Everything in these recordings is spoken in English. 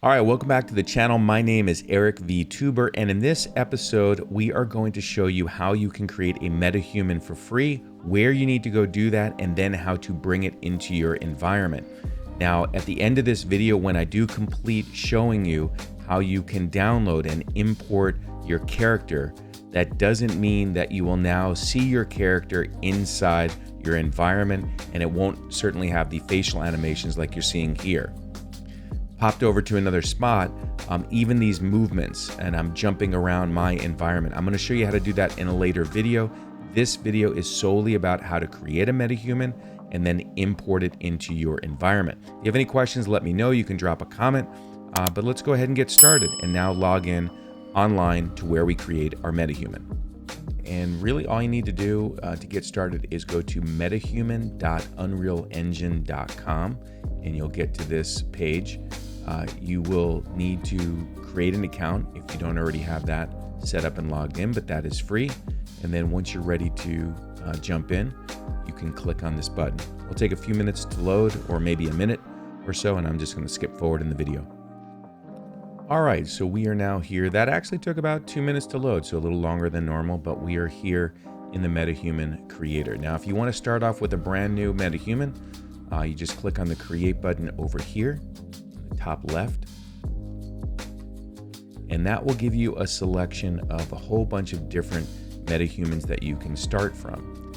All right, welcome back to the channel. My name is Eric VTuber, and in this episode, we are going to show you how you can create a metahuman for free, where you need to go do that, and then how to bring it into your environment. Now, at the end of this video, when I do complete showing you how you can download and import your character, that doesn't mean that you will now see your character inside your environment, and it won't certainly have the facial animations like you're seeing here. Popped over to another spot, even these movements, and I'm jumping around my environment. I'm going to show you how to do that in a later video. This video is solely about how to create a metahuman and then import it into your environment. If you have any questions, let me know. You can drop a comment, but let's go ahead and get started and now log in online to where we create our metahuman. And really all you need to do to get started is go to metahuman.unrealengine.com and you'll get to this page. You will need to create an account if you don't already have that set up and logged in, but that is free. And then once you're ready to jump in, you can click on this button. It'll take a few minutes to load, or maybe a minute or so, and I'm just going to skip forward in the video. All right, so we are now here. That actually took about 2 minutes to load, so a little longer than normal, but we are here in the Metahuman Creator. Now, if you want to start off with a brand new Metahuman, you just click on the Create button over here, on the top left, and that will give you a selection of a whole bunch of different Metahumans that you can start from.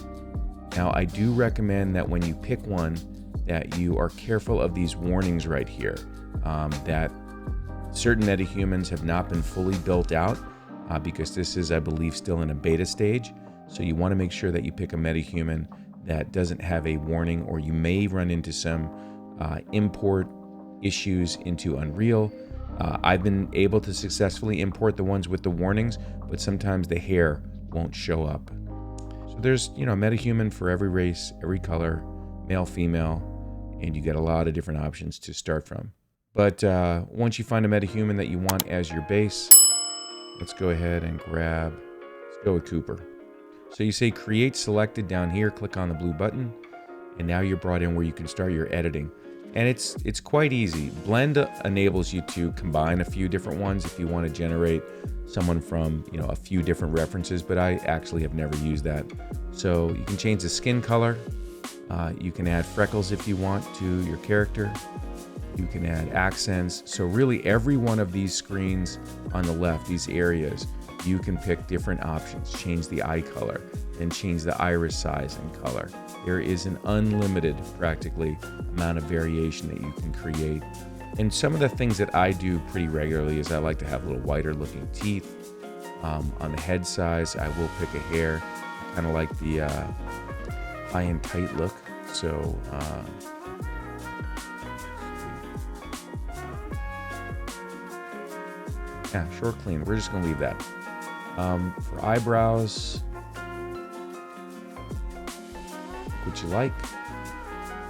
Now, I do recommend that when you pick one, that you are careful of these warnings right here, that certain metahumans have not been fully built out because this is, I believe, still in a beta stage. So you want to make sure that you pick a metahuman that doesn't have a warning, or you may run into some import issues into Unreal. I've been able to successfully import the ones with the warnings, but sometimes the hair won't show up. So there's, metahuman for every race, every color, male, female, and you get a lot of different options to start from. But once you find a metahuman that you want as your base, let's go ahead and let's go with Cooper. So you say create selected down here, click on the blue button, and now you're brought in where you can start your editing. And it's quite easy. Blend enables you to combine a few different ones if you want to generate someone from a few different references, but I actually have never used that. So you can change the skin color, you can add freckles if you want to your character. You can add accents. So really every one of these screens on the left, these areas, you can pick different options, change the eye color, and change the iris size and color. There is an unlimited, practically, amount of variation that you can create. And some of the things that I do pretty regularly is I like to have a little whiter looking teeth. On the head size, I will pick a hair. I kind of like the high and tight look. So, yeah, short clean. We're just gonna leave that. For eyebrows, what you like.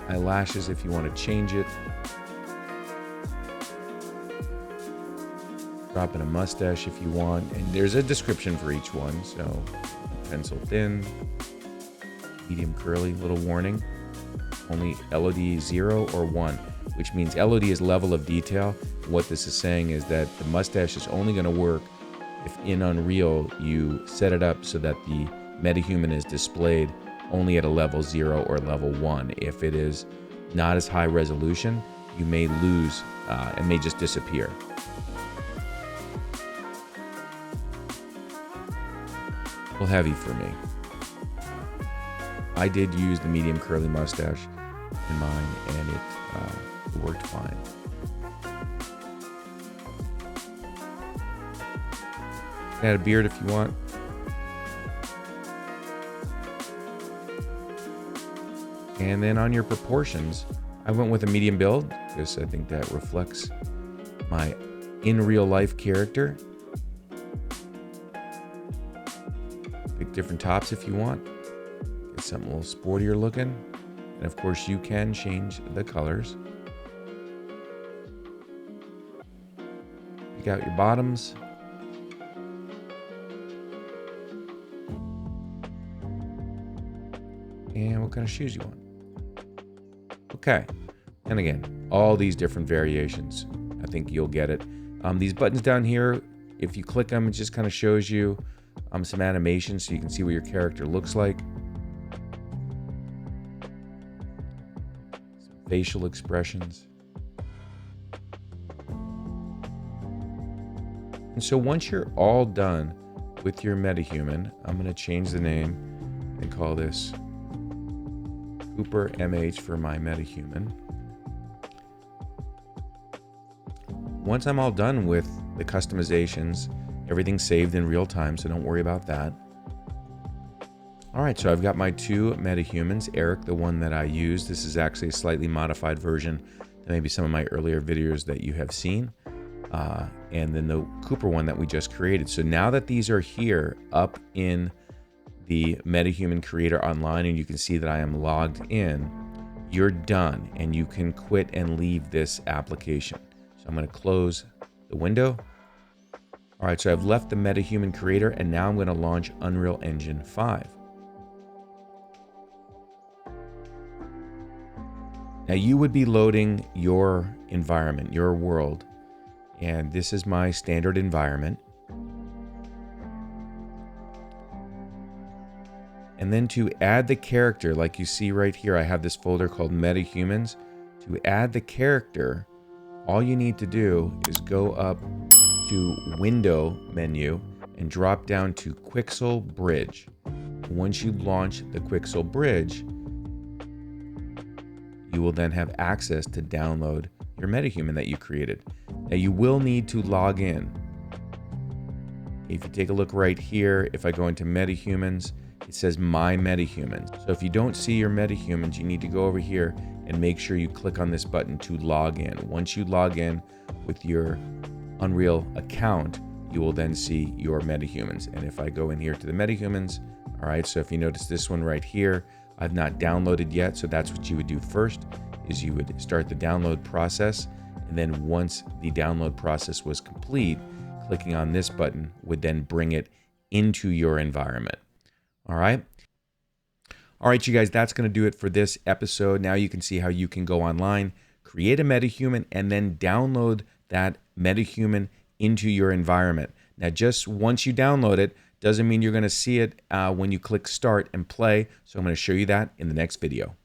Eyelashes if you want to change it. Drop in a mustache if you want. And there's a description for each one. So pencil thin, medium curly, little warning. Only LOD 0 or 1. Which means LOD is level of detail. What this is saying is that the mustache is only going to work if in Unreal you set it up so that the metahuman is displayed only at a level 0 or level 1. If it is not as high resolution, you may lose, it may just disappear. A little heavy for me. I did use the medium curly mustache in mine, and it worked fine. Add a beard if you want. And then on your proportions, I went with a medium build because I think that reflects my in real life character. Pick different tops if you want. Get something a little sportier looking. And of course you can change the colors. Pick out your bottoms. And what kind of shoes you want. Okay, and again, all these different variations at think you'll get it. These buttons down here, if you click them, it just kind of shows you some animations so you can see what your character looks like. Some facial expressions. And so once you're all done with your metahuman, I'm going to change the name and call this Cooper MH for My Metahuman. Once I'm all done with the customizations, everything's saved in real time, so don't worry about that. All right, so I've got my two metahumans, E.R.I.C, the one that I use. This is actually a slightly modified version to maybe some of my earlier videos that you have seen. And then the Cooper one that we just created. So now that these are here up in the Metahuman Creator Online, and you can see that I am logged in, you're done and you can quit and leave this application. So I'm going to close the window. All right, so I've left the Metahuman Creator and now I'm going to launch Unreal Engine 5. Now you would be loading your environment, your world, and this is my standard environment. And then to add the character, like you see right here, I have this folder called Metahumans. To add the character, all you need to do is go up to Window menu and drop down to Quixel Bridge. Once you launch the Quixel Bridge, you will then have access to download your metahuman that you created. Now you will need to log in. If you take a look right here, if I go into metahumans, it says My Metahuman. So if you don't see your metahumans, you need to go over here and make sure you click on this button to log in. Once you log in with your Unreal account, you will then see your metahumans. And if I go in here to the metahumans, all right, so if you notice this one right here, I've not downloaded yet. So that's what you would do first, is you would start the download process. And then once the download process was complete, clicking on this button would then bring it into your environment. All right. All right, you guys, that's going to do it for this episode. Now you can see how you can go online, create a metahuman, and then download that metahuman into your environment. Now, just once you download it, doesn't mean you're going to see it when you click start and play. So I'm going to show you that in the next video.